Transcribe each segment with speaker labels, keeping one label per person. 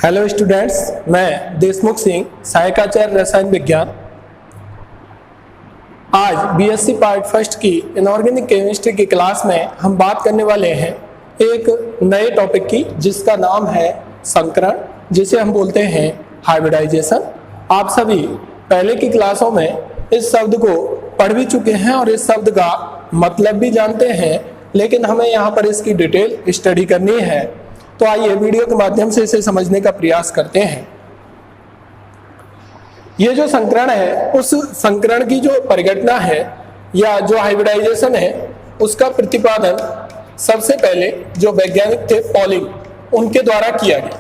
Speaker 1: Hello students, मैं देशमुख सिंह, सहायकाचार्य रसायन विज्ञान। आज बीएससी पार्ट फर्स्ट की इनऑर्गेनिक केमिस्ट्री की क्लास में हम बात करने वाले हैं एक नए टॉपिक की, जिसका नाम है संकरण, जिसे हम बोलते हैं हाइब्रिडाइजेशन। आप सभी पहले की क्लासों में इस शब्द को पढ़ भी चुके हैं और इस शब्द का मतलब भी जानते हैं, लेकिन हमें यहाँ पर इसकी डिटेल स्टडी करनी है। तो आइए वीडियो के माध्यम से इसे समझने का प्रयास करते हैं। ये जो संकरण है, उस संकरण की जो परिघटना है या जो हाइब्रिडाइजेशन है, उसका प्रतिपादन सबसे पहले जो वैज्ञानिक थे पॉलिंग, उनके द्वारा किया गया।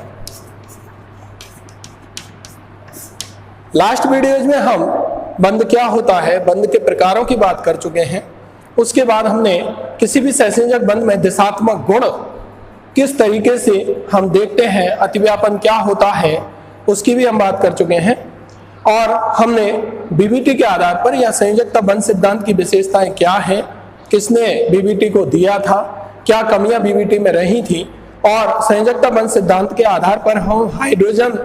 Speaker 1: लास्ट वीडियोज में हम बंध क्या होता है, बंध के प्रकारों की बात कर चुके हैं। उसके बाद हमने किसी भी सहसंयोजक बंध में दिशात्मक गुण किस तरीके से हम देखते हैं, अतिव्यापन क्या होता है, उसकी भी हम बात कर चुके हैं। और हमने बीबीटी के आधार पर या संयोजकता बंध सिद्धांत की विशेषताएं क्या हैं, किसने बीबीटी को दिया था, क्या कमियां बीबीटी में रही थी, और संयोजकता बंध सिद्धांत के आधार पर हम हाइड्रोजन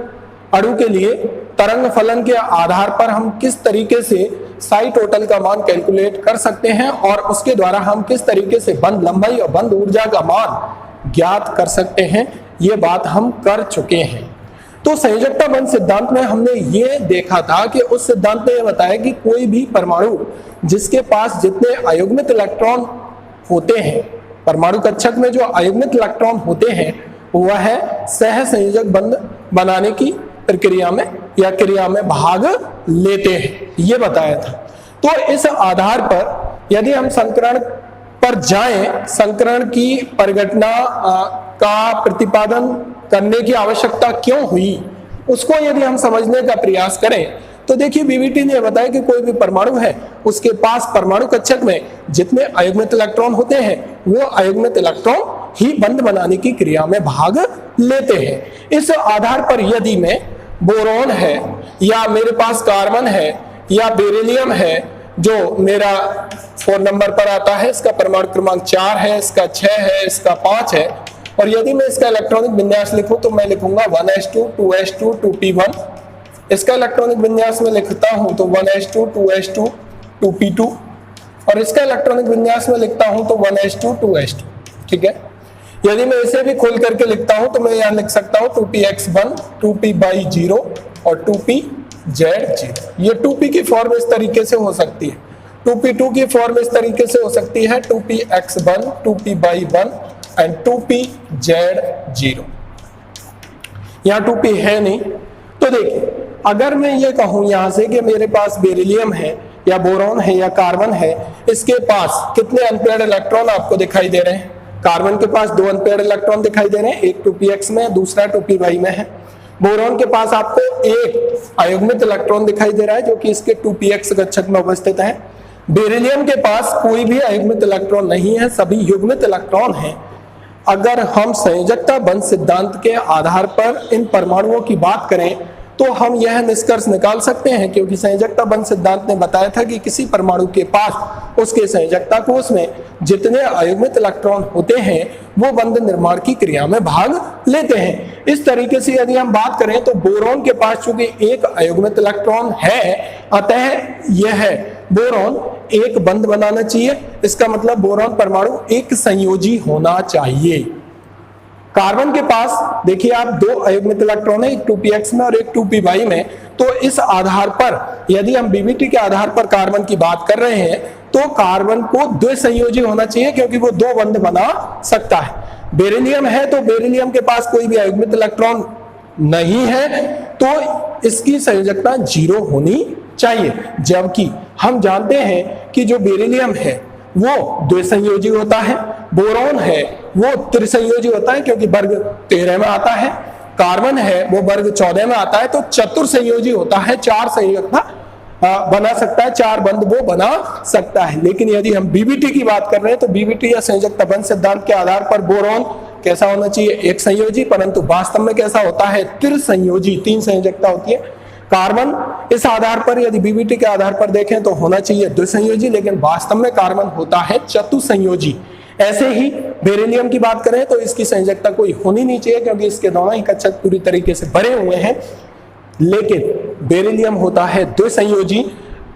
Speaker 1: अणु के लिए तरंग फलन के आधार पर हम किस तरीके से साई टोटल का मान कैलकुलेट कर सकते हैं और उसके द्वारा हम किस तरीके से बंध लंबाई और बंध ऊर्जा का मान ज्ञात कर सकते हैं, ये बात हम कर चुके हैं। तो संयोजकता बंध सिद्धांत में हमने ये देखा था कि उस सिद्धांत ने यह बताया कि कोई भी परमाणु जिसके पास जितने अयुग्मित इलेक्ट्रॉन होते हैं, परमाणु कक्षक में जो अयुग्मित इलेक्ट्रॉन होते हैं, वह सह संयोजक बंध बनाने की प्रक्रिया में या क्रिया में भाग लेते हैं, ये बताया था। तो इस आधार पर यदि हम संकरण पर जाएं, संकरण की परिघटना का प्रतिपादन करने की आवश्यकता क्यों हुई, उसको यदि हम समझने का प्रयास करें तो देखिए, बीबीटी ने बताया कि कोई भी परमाणु है, उसके पास परमाणु कक्षक में जितने अयुग्मित इलेक्ट्रॉन होते हैं, वो अयुग्मित इलेक्ट्रॉन ही बंध बनाने की क्रिया में भाग लेते हैं। इस आधार पर यदि मैं बोरॉन है या मेरे पास कार्बन है या बेरिलियम है, जो मेरा 4 नंबर पर आता है, इसका परमाणु क्रमांक 4 है, इसका 6 है, इसका 5 है, और यदि मैं इसका इलेक्ट्रॉनिक विन्यास लिखूं तो मैं लिखूंगा 1s2 2s2 2p1। इसका इलेक्ट्रॉनिक विन्यास में लिखता हूं तो 1s2 2s2 2p2, और इसका इलेक्ट्रॉनिक विन्यास में लिखता हूं तो 1s2 2s2। ठीक है, यदि मैं इसे भी खोल करके लिखता हूं तो मैं यहां लिख सकता हूं 2px1 2p/0 और 2pz0। ये 2p की फॉर्म इस तरीके से हो सकती है, 2p2 की फॉर्म इस तरीके से हो सकती है 2px1 2p/1 एंड 2pz0। यहाँ 2p है नहीं। तो देखिए, अगर मैं ये कहूं यहां से कि मेरे पास बेरिलियम है या बोरॉन है या कार्बन है, इसके पास कितने अनपेयर्ड इलेक्ट्रॉन आपको दिखाई दे रहे हैं? कार्बन के पास 2 अनपेयर्ड इलेक्ट्रॉन दिखाई दे रहे हैं, एक 2px में, दूसरा 2py में है। बोरॉन के पास आपको एक अयुग्मित इलेक्ट्रॉन दिखाई दे रहा है, जो कि इसके 2px कक्षक में उपस्थित है। बेरिलियम के पास कोई भी अयुग्मित इलेक्ट्रॉन नहीं है, सभी युग्मित इलेक्ट्रॉन हैं। अगर हम संयोजकता बंध सिद्धांत के आधार पर इन परमाणुओं की बात करें तो हम यह निष्कर्ष निकाल सकते हैं, क्योंकि संयोजकता बंध सिद्धांत ने बताया था कि किसी परमाणु के पास उसके संयोजकता कोष में जितने अयुग्मित इलेक्ट्रॉन होते हैं, वो बंध निर्माण की क्रिया में भाग लेते हैं। इस तरीके से यदि हम बात करें तो बोरॉन के पास चूंकि एक अयुग्मित इलेक्ट्रॉन है, अतः यह बोरॉन एक बंध बनाना चाहिए। इसका मतलब बोरॉन परमाणु एक संयोजी होना चाहिए। कार्बन के पास देखिए आप 2 अयुग्मित इलेक्ट्रॉन है, एक 2px में और एक 2py में। तो इस आधार पर यदि हम बीबीटी के आधार पर कार्बन की बात कर रहे हैं तो कार्बन को द्विसंयोजी होना चाहिए, क्योंकि वो 2 बंध बना सकता है। बेरिलियम है तो बेरिलियम के पास कोई भी अयुग्मित इलेक्ट्रॉन नहीं है, तो इसकी संयोजकता 0 होनी चाहिए। जबकि हम जानते हैं कि जो बेरिलियम है वो द्विसंयोजी होता है, बोरॉन है वो त्रिसंयोजी होता है, क्योंकि वर्ग 13 में आता है। कार्बन है वो वर्ग 14 में आता है, तो चतुर्संयोजी होता है, 4 संयोजकता बना सकता है, 4 बंध वो बना सकता है। लेकिन यदि हम बीबीटी की बात कर रहे हैं तो बीबीटी या संयोजकता बंध सिद्धांत के आधार पर बोरॉन कैसा होना चाहिए? एक संयोजी, परंतु वास्तव में कैसा होता है? त्रिसंयोजी, 3 संयोजकता होती है। कार्बन इस आधार पर यदि बीबीटी के आधार पर देखें तो होना चाहिए द्विसंयोजी, लेकिन वास्तव में कार्बन होता है चतुसंयोजी। ऐसे ही बेरिलियम की बात करें तो इसकी संयोजकता कोई होनी नहीं चाहिए क्योंकि इसके दोनों ही कक्षक पूरी तरीके से भरे हुए हैं, लेकिन बेरिलियम होता है द्विसंयोजी।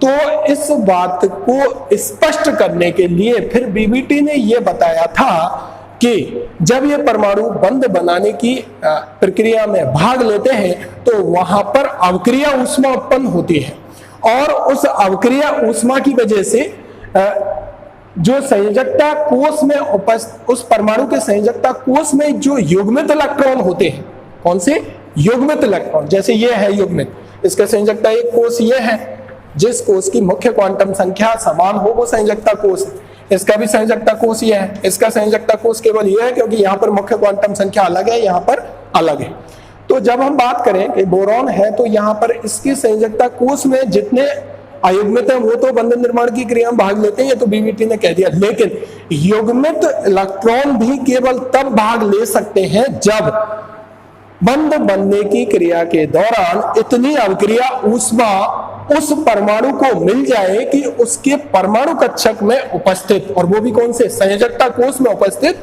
Speaker 1: तो इस बात को स्पष्ट करने के लिए फिर बीबीटी ने यह बताया था कि जब ये परमाणु बंध बनाने की प्रक्रिया में भाग लेते हैं तो वहां पर अवक्रिया ऊष्मा उत्पन्न होती है, और उस अवक्रिया ऊष्मा की वजह से जो संयोजकता कोष में उस परमाणु के संयोजकता कोष में जो युग्मित इलेक्ट्रॉन होते हैं, कौन से युग्मित इलेक्ट्रॉन, जैसे ये है युग्मित, इसका संयोजकता एक कोष ये है, जिस कोष की मुख्य क्वांटम संख्या समान हो वो संयोजकता कोष, इसका भी संयोजकता कोष ये है। इसका संयोजकता कोष केवल ये है क्योंकि यहाँ पर मुख्य क्वांटम संख्या अलग है, यहाँ पर अलग है। तो जब हम बात करें कि बोरॉन है तो यहाँ पर इसकी संयोजकता कोष में जितने अयुग्मित है वो तो बंधन निर्माण की क्रिया में भाग लेते हैं, ये तो बीबीटी ने कह दिया, लेकिन युग्मित इलेक्ट्रॉन भी केवल तब भाग ले सकते हैं जब बंध बनने की क्रिया के दौरान इतनी अवक्रिया ऊष्मा उस परमाणु को मिल जाए कि उसके परमाणु कक्षक में उपस्थित, और वो भी कौन से, संयोजकता कोष में उपस्थित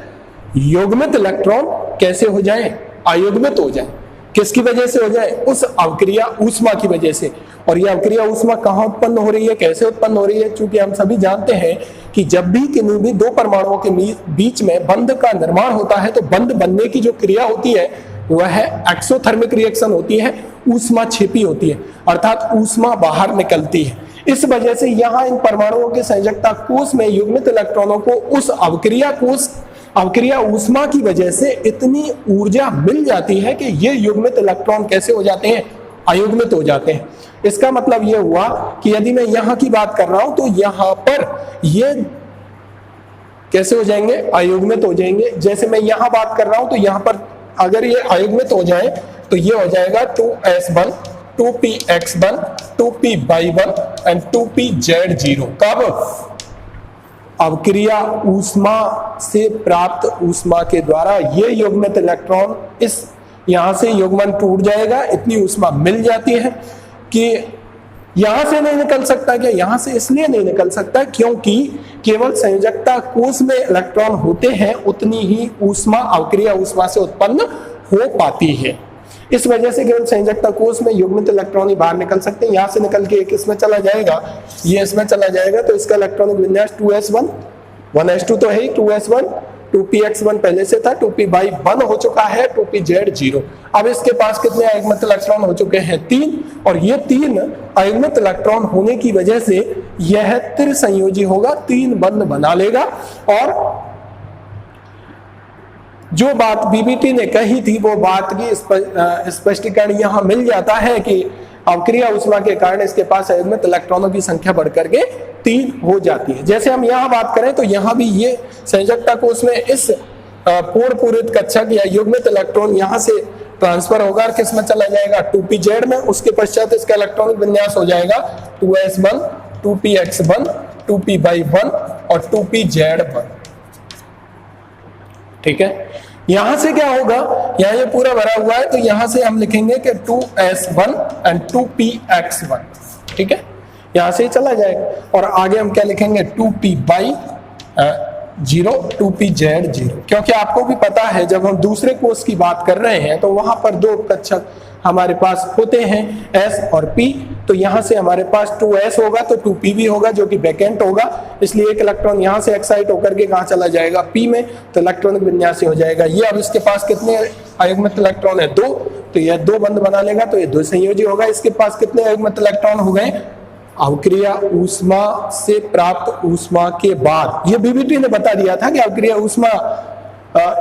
Speaker 1: युग्मित इलेक्ट्रॉन कैसे हो जाए, अयुग्मित हो जाए। किसकी वजह से हो जाए, उस अवक्रिया ऊष्मा की वजह से। और यह अवक्रिया ऊष्मा कहां उत्पन्न हो रही है, कैसे उत्पन्न हो रही है, क्योंकि हम सभी जानते हैं कि जब भी किन्हीं भी दो परमाणुओं के बीच में बंध का निर्माण होता है तो बंध बनने की जो क्रिया होती है वह है एक्सोथर्मिक रिएक्शन होती है, ऊष्मा छिपी होती है, अर्थात ऊष्मा बाहर निकलती है। इस वजह से यहाँ इन परमाणुओं के संयोजकता कोष में युग्मित इलेक्ट्रॉनों को उस अवक्रिया ऊष्मा की वजह से इतनी ऊर्जा मिल जाती है कि ये युग्मित इलेक्ट्रॉन कैसे हो जाते हैं, अयुग्मित हो जाते हैं। इसका मतलब यह हुआ कि यदि मैं यहाँ की बात कर रहा हूं तो यहाँ पर ये कैसे हो जाएंगे, अयुग्मित हो जाएंगे। जैसे मैं यहाँ बात कर रहा हूं तो यहाँ पर अगर ये अयुग्मित हो जाए तो ये हो जाएगा 2s1, 2px1, 2py1 and 2pz0। कब, अवक्रिया ऊष्मा से प्राप्त ऊष्मा के द्वारा ये युग्मित इलेक्ट्रॉन इस यहां से युग्मन टूट जाएगा, इतनी ऊष्मा मिल जाती है कि यहां से नहीं निकल सकता। क्या यहां से इसलिए नहीं निकल सकता क्योंकि केवल संयोजकता कोष में इलेक्ट्रॉन होते हैं, उतनी ही ऊष्मा अवक्रिया ऊष्मा से उत्पन्न हो पाती है। इस वजह से केवल संयोजकता कोष में युग्मित इलेक्ट्रॉन ही बाहर निकल सकते हैं। यहां से निकल के एक इसमें चला जाएगा, ये इसमें चला जाएगा, तो इसका इलेक्ट्रॉनिक विन्यास 2s1, 1s2 तो है ही, 2s1, 2px1 पहले से था, 2py1 हो चुका है, 2pz0। अब इसके पास कितने अयुग्मित इलेक्ट्रॉन हो चुके हैं, 3, और ये 3 अयुग्मित इलेक्ट्रॉन होने की वजह से यह त्रिसंयोजी होगा, 3 बंध बना लेगा। और जो बात बीबीटी ने कही थी वो बात की स्पष्टीकरण यहां मिल जाता है कि अवक्रिया ऊष्मा के कारण इसके पास अयुग्मित इलेक्ट्रॉनों की संख्या बढ़कर के 3 हो जाती है। जैसे हम यहाँ बात करें तो यहाँ भी ये संयोजकता कोष में इस पूर्ण पूरित कक्षक या युग्मित इलेक्ट्रॉन यहाँ से ट्रांसफर होगा और किस में चला जाएगा, 2pz में। उसके पश्चात इसका इलेक्ट्रॉनिक विन्यास हो जाएगा 2s1, 2px1, 2py1 और 2pz1। ठीक है, यहां से क्या होगा, यहां ये पूरा भरा हुआ है तो यहां से हम लिखेंगे कि 2s1 एंड 2px1। ठीक है, यहां से ही चला जाएगा। और आगे हम क्या लिखेंगे, 2py0, 2pz0, क्योंकि आपको भी पता है जब हम दूसरे कोष की बात कर रहे हैं तो वहां पर 2 कक्षक हमारे पास होते हैं, s और p। तो यहां से हमारे पास 2s होगा तो 2p भी होगा जो कि वैकेंट होगा, इसलिए एक इलेक्ट्रॉन यहां से एक्साइट होकर के कहां चला जाएगा, p में, तो इलेक्ट्रॉनिक विन्यास हो जाएगा ये। अब इसके पास कितने अयुग्मित इलेक्ट्रॉन है, 2, तो यह 2 बंध बना लेगा, तो ये द्विसंयोजी होगा। इसके पास कितने अयुग्मित इलेक्ट्रॉन हो गए, अवक्रिया ऊष्मा से प्राप्त ऊष्मा के बाद। ये बीबीटी ने बता दिया था कि अवक्रिया ऊष्मा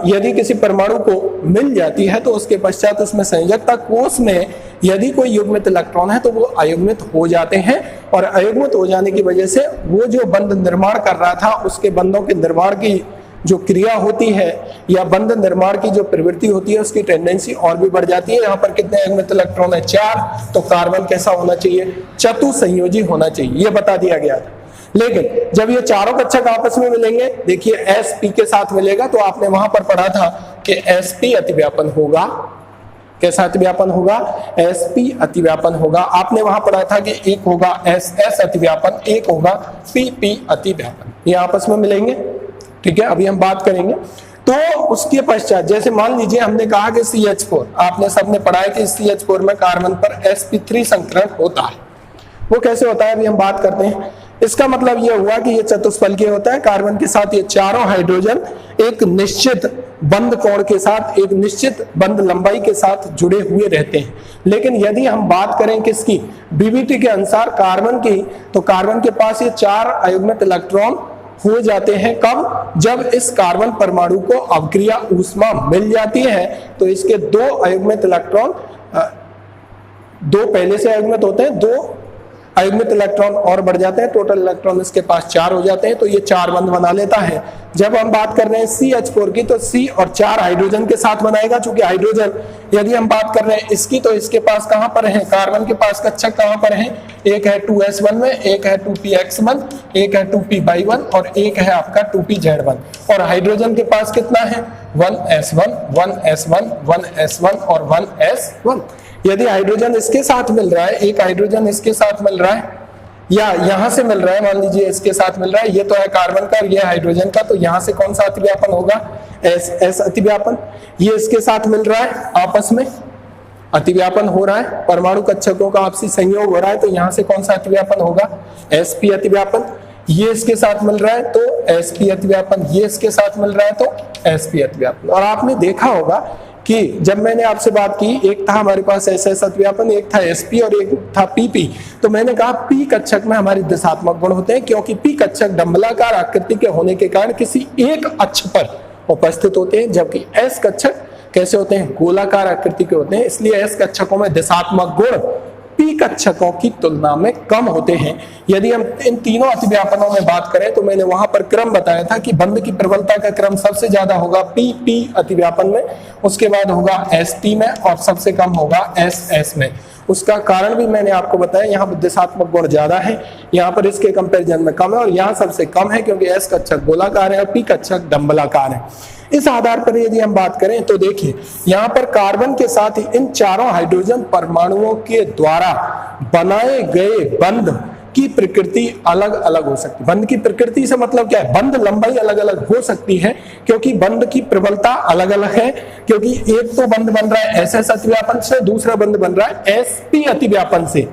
Speaker 1: यदि किसी परमाणु को मिल जाती है तो उसके पश्चात उसमें संयोजकता कोष में यदि कोई युग्मित इलेक्ट्रॉन है तो वो अयुग्मित हो जाते हैं, और अयुग्मित हो जाने की वजह से वो जो बंध निर्माण कर रहा था उसके बंधों के निर्माण की जो क्रिया होती है या बंध निर्माण की जो प्रवृत्ति होती है उसकी टेंडेंसी और भी बढ़ जाती है। यहाँ पर कितने अयुग्मित इलेक्ट्रॉन है, 4, तो कार्बन कैसा होना चाहिए, चतुसंयोजी होना चाहिए, ये बता दिया गया था। लेकिन जब ये चारों कक्षक आपस में मिलेंगे, देखिए sp के साथ मिलेगा, तो आपने वहां पर पढ़ा था कि sp अतिव्यापन होगा, कैसा अतिव्यापन होगा, sp अतिव्यापन होगा। आपने वहां पढ़ा था कि एक होगा ss अतिव्यापन, एक होगा pp अतिव्यापन। ये आपस में मिलेंगे, ठीक है, अभी हम बात करेंगे। तो उसके पश्चात जैसे मान लीजिए हमने कहा कि CH4, आपने सबने पढ़ा है कि CH4 में कार्बन पर sp3 संकरण होता है। वो कैसे होता है अभी हम बात करते हैं। इसका मतलब ये हुआ कि ये चतुष्फलकीय होता है, कार्बन के साथ ये चारों हाइड्रोजन एक निश्चित बंध कोण के साथ, एक निश्चित बंध लंबाई के साथ जुड़े हुए रहते हैं। लेकिन यदि हम बात करें किसकी, BBT के अनुसार कार्बन की, तो कार्बन के पास ये 4 अयुग्मित इलेक्ट्रॉन हो जाते हैं। कब? जब इस कार्बन परमाणु को अवक्रिया ऊष्मा मिल जाती है तो इसके 2 अयुग्मित इलेक्ट्रॉन, 2 पहले से अयुग्मित होते हैं, 2 अयुग्मित इलेक्ट्रॉन और बढ़ जाते हैं, टोटल इलेक्ट्रॉन इसके पास 4 हो जाते हैं, तो ये 4 बंध बना लेता है। जब हम बात कर रहे हैं CH4 की, तो C और 4 हाइड्रोजन के साथ बनाएगा, चूंकि हाइड्रोजन, यदि हम बात कर रहे हैं इसकी, तो इसके पास कहां पर है, कार्बन के पास कक्षक कहां पर है, एक है 2s1 में, एक है 2px1, एक है 2p1 और एक है आपका 2pz1। और हाइड्रोजन के पास कितना है, 1s1 1s1 1s1 और 1s1। यदि हाइड्रोजन इसके साथ मिल रहा है, एक हाइड्रोजन इसके साथ मिल रहा है या यहां से मिल रहा है, मान लीजिए इसके साथ मिल रहा है, ये तो है कार्बन का, ये हाइड्रोजन का, तो यहां से कौन सा अतिव्यापन होगा, S अतिव्यापन। ये इसके साथ मिल रहा है, आपस में अतिव्यापन हो रहा है, परमाणु कक्षकों का आपसी संयोग हो रहा है, तो यहां से कौन सा अतिव्यापन होगा, sp अतिव्यापन। ये इसके साथ मिल रहा है तो sp अतिव्यापन, ये इसके साथ मिल रहा है तो sp अतिव्यापन। और आपने देखा होगा कि जब मैंने आपसे बात की, एक था हमारे पास SS अतिव्यापन, एक था SP और एक था PP, तो मैंने कहा P कक्षक में हमारे दिशात्मक गुण होते हैं, क्योंकि P कक्षक डंबलाकार आकृति के होने के कारण किसी एक अक्ष पर उपस्थित होते हैं, जबकि S कक्षक कैसे होते हैं, गोलाकार आकृति के होते हैं। इसलिए S कक्षकों में दिशात्मक गुण P कक्षकों की तुलना में कम होते हैं। यदि हम इन तीनों अतिव्यापनों में बात करें तो मैंने वहां पर क्रम बताया था कि बंध की प्रबलता का क्रम सबसे ज्यादा होगा PP अतिव्यापन में, उसके बाद होगा ST में और सबसे कम होगा SS में। उसका कारण भी मैंने आपको बताया, यहाँ पर दिशात्मक गुण ज्यादा है, यहाँ पर इसके कंपैरिजन में कम है, और यहाँ सबसे कम है क्योंकि S कक्षक गोलाकार है और P कक्षक डंबलाकार है। इस आधार पर यदि हम बात करें तो देखिए यहाँ पर कार्बन के साथ ही इन चारों हाइड्रोजन परमाणुओं के द्वारा बनाए गए बंध की प्रकृति अलग अलग हो सकती है। बंध की प्रकृति से मतलब क्या है, बंध लंबाई अलग अलग हो सकती है, क्योंकि बंध की प्रबलता अलग अलग है, क्योंकि एक तो बंध बन रहा है SS अतिव्यापन से, दूसरा बंध बन रहा है SP अतिव्यापन से।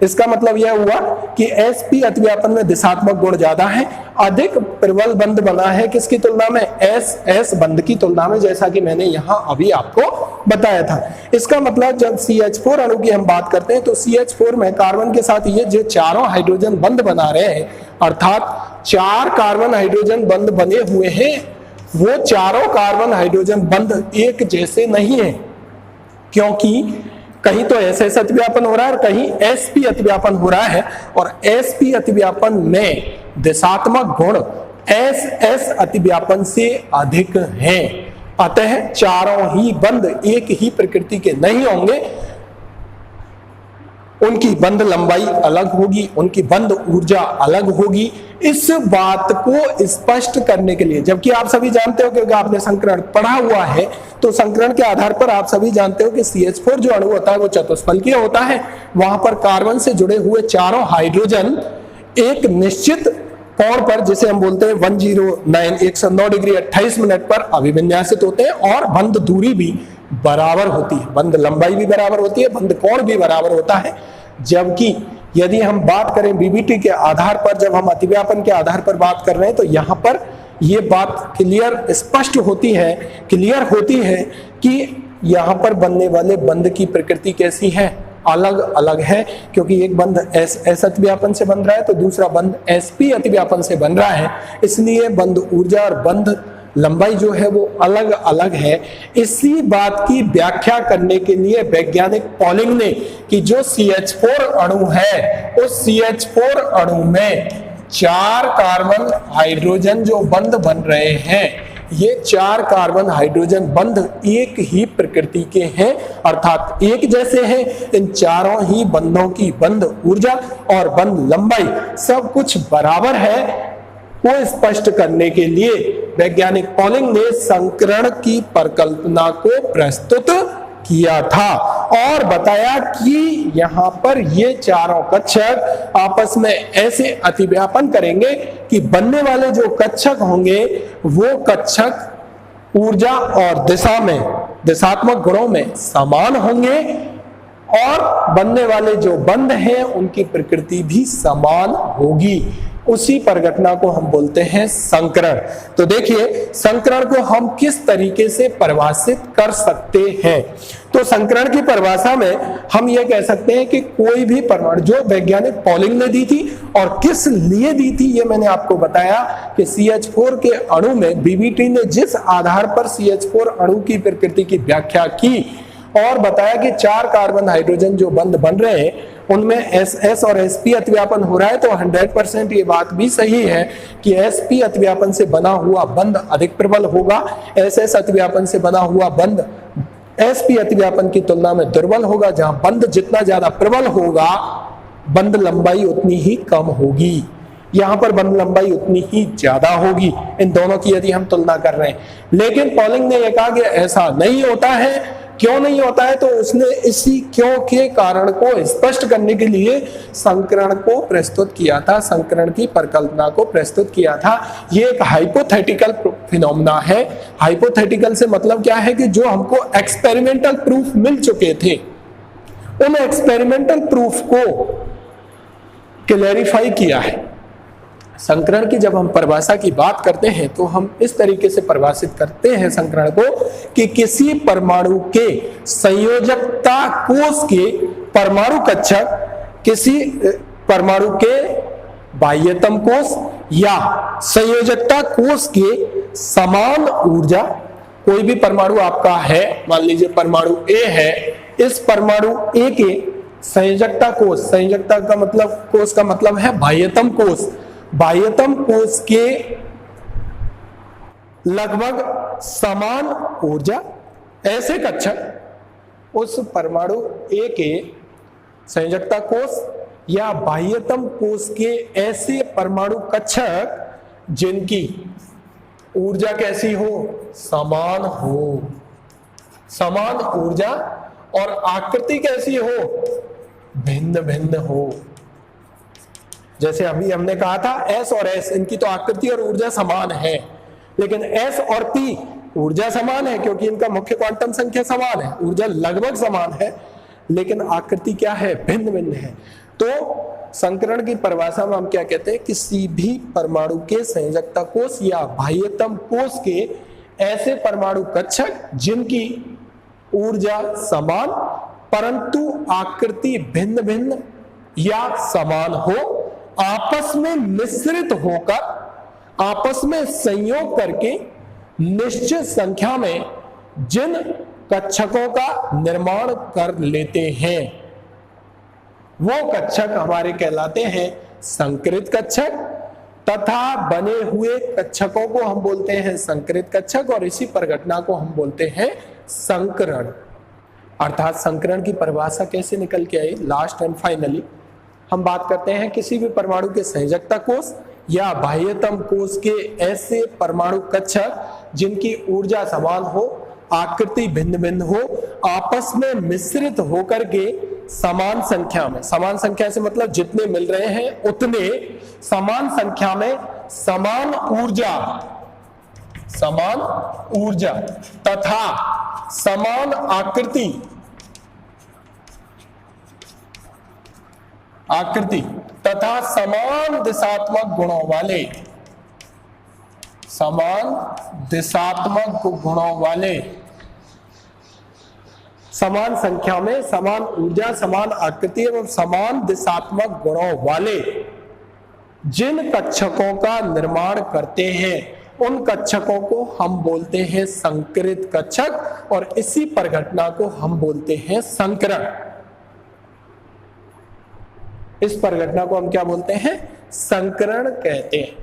Speaker 1: इसका मतलब यह हुआ कि SP अतिव्यापन में दिशात्मक गुण ज्यादा है, अधिक प्रबल बंध बना है किसकी तुलना में, SS बंध की तुलना में, जैसा कि मैंने यहां अभी आपको बताया था। इसका मतलब जब CH4 अणु की हम बात करते हैं तो CH4 में कार्बन के साथ ये जो चारों हाइड्रोजन बंध बना रहे हैं, अर्थात 4 कार्बन हाइड्रोजन बंध बने हुए हैं, वो चारों कार्बन हाइड्रोजन बंध एक जैसे नहीं है, क्योंकि कहीं तो SS अतिव्यापन हो रहा है और कहीं SP अतिव्यापन हो रहा है, और SP अतिव्यापन में दिशात्मक गुण SS अतिव्यापन से अधिक हैं। अतः चारों ही बंध एक ही प्रकृति के नहीं होंगे, उनकी बंध लंबाई अलग होगी, उनकी बंध ऊर्जा अलग होगी। इस बात को स्पष्ट करने के लिए, जबकि आप सभी जानते हो क्योंकि आपने संकरण पढ़ा हुआ है, तो संकरण के आधार पर आप सभी जानते हो कि CH4 जो अणु होता है वो चतुष्फलकीय होता है। वहां पर कार्बन से जुड़े हुए चारों हाइड्रोजन एक निश्चित कोण पर, जिसे हम बोलते हैं 109 डिग्री 28 मिनट पर अभिविन्यासित होते हैं, और बंध दूरी भी बराबर होती है, बंध लंबाई भी बराबर होती है, बंध कोण भी बराबर होता है। जबकि यदि हम बात करें BBT के आधार पर, जब हम अतिव्यापन के आधार पर बात कर रहे हैं, तो यहाँ पर ये बात स्पष्ट होती है, क्लियर होती है कि यहाँ पर बनने वाले बंध की प्रकृति कैसी है, अलग अलग है, क्योंकि एक बंध S अतिव्यापन से बन रहा है तो दूसरा बंध SP अतिव्यापन से बन रहा है। इसलिए बंध ऊर्जा और बंध लंबाई जो है वो अलग अलग है। इसी बात की व्याख्या करने के लिए वैज्ञानिक पॉलिंग ने कि जो CH4 अणु है, उस CH4 अणु में 4 कार्बन हाइड्रोजन जो बंध बन रहे हैं, ये 4 कार्बन हाइड्रोजन बंध एक ही प्रकृति के हैं, अर्थात एक जैसे हैं। इन चारों ही बंधों की बंध ऊर्जा और बंध लंबाई सब कुछ बराबर है को स्पष्ट करने के लिए वैज्ञानिक पॉलिंग ने संकरण की परिकल्पना को प्रस्तुत किया था और बताया कि यहाँ पर ये चारों कक्षक आपस में ऐसे अतिव्यापन करेंगे कि बनने वाले जो कक्षक होंगे वो कक्षक ऊर्जा और दिशा में, दिशात्मक गुणों में समान होंगे और बनने वाले जो बंध हैं उनकी प्रकृति भी समान होगी। उसी परिघटना को हम बोलते हैं संकरण। तो देखिए संकरण को हम किस तरीके से परिभाषित कर सकते हैं। तो संकरण की परिभाषा में हम ये कह सकते हैं कि कोई भी परमाणु, जो वैज्ञानिक पॉलिंग ने दी थी और किस लिए दी थी ये मैंने आपको बताया कि CH4 के अणु में बीबीटी ने जिस आधार पर CH4 अणु की प्रकृति की व्याख्या की और बताया कि 4 कार्बन हाइड्रोजन जो बंध बन रहे हैं उनमें SS और SP अतिव्यापन हो रहा है, तो 100% ये बात भी सही है कि SP अतिव्यापन से बना हुआ बंध अधिक प्रबल होगा, SS अतिव्यापन से बना हुआ बंध SP अतिव्यापन की तुलना में दुर्बल होगा। जहां बंध जितना ज्यादा प्रबल होगा बंध लंबाई उतनी ही कम होगी, यहां पर बंध लंबाई उतनी ही ज्यादा होगी, इन दोनों की यदि हम तुलना कर रहे हैं। लेकिन पॉलिंग ने यह कहा कि ऐसा नहीं होता है। क्यों नहीं होता है? तो उसने इसी क्यों के कारण को स्पष्ट करने के लिए संकरण को प्रस्तुत किया था, संकरण की परिकल्पना को प्रस्तुत किया था। ये एक हाइपोथेटिकल फिनोमेना है। हाइपोथेटिकल से मतलब क्या है कि जो हमको एक्सपेरिमेंटल प्रूफ मिल चुके थे उन एक्सपेरिमेंटल प्रूफ को क्लैरिफाई किया है। संकरण की जब हम परिभाषा की बात करते हैं तो हम इस तरीके से परिभाषित करते हैं संकरण को कि किसी परमाणु के संयोजकता कोष के परमाणु कक्षक किसी परमाणु के बाह्यतम कोष या संयोजकता कोष के समान ऊर्जा, कोई भी परमाणु आपका है, मान लीजिए परमाणु A है, इस परमाणु A के संयोजकता कोष, संयोजकता का मतलब, कोष का मतलब है बाह्यतम कोष, बाह्यतम कोष के लगभग समान ऊर्जा ऐसे कक्षक उस परमाणु A के संयोजकता कोष या बाह्यतम कोष के ऐसे परमाणु कक्षक जिनकी ऊर्जा कैसी हो, समान हो, समान ऊर्जा और आकृति कैसी हो, भिन्न भिन्न हो। जैसे अभी हमने कहा था S और S, इनकी तो आकृति और ऊर्जा समान है, लेकिन S और P ऊर्जा समान है क्योंकि इनका मुख्य क्वांटम संख्या समान है, ऊर्जा लगभग समान है, लेकिन आकृति क्या है, भिन्न भिन्न है। तो संकरण की परिभाषा में हम क्या कहते हैं, किसी भी परमाणु के संयोजकता कोष या बाह्यतम कोष के ऐसे परमाणु कक्षक जिनकी ऊर्जा समान परंतु आकृति भिन्न भिन्न या समान हो, आपस में मिश्रित होकर, आपस में संयोग करके निश्चित संख्या में जिन कक्षकों का निर्माण कर लेते हैं वो कक्षक हमारे कहलाते हैं संकरित कक्षक, तथा बने हुए कक्षकों को हम बोलते हैं संकरित कक्षक और इसी परिघटना को हम बोलते हैं संकरण। अर्थात संकरण की परिभाषा कैसे निकल के आई, लास्ट एंड फाइनली हम बात करते हैं किसी भी परमाणु के संयोजकता कोष या बाह्यतम कोष के ऐसे परमाणु कक्षक जिनकी ऊर्जा समान हो, आकृति भिन्न भिन्न हो, आपस में मिश्रित होकर के समान संख्या में, समान संख्या से मतलब जितने मिल रहे हैं उतने, समान संख्या में समान ऊर्जा तथा समान आकृति तथा समान दिशात्मक गुणों वाले, समान दिशात्मक गुणों वाले, समान संख्या में समान ऊर्जा, समान आकृति एवं समान दिशात्मक गुणों वाले जिन कक्षकों का निर्माण करते हैं उन कक्षकों को हम बोलते हैं संकरित कक्षक और इसी परिघटना को हम बोलते हैं संकरण। इस परिघटना को हम क्या बोलते हैं, संकरण कहते हैं।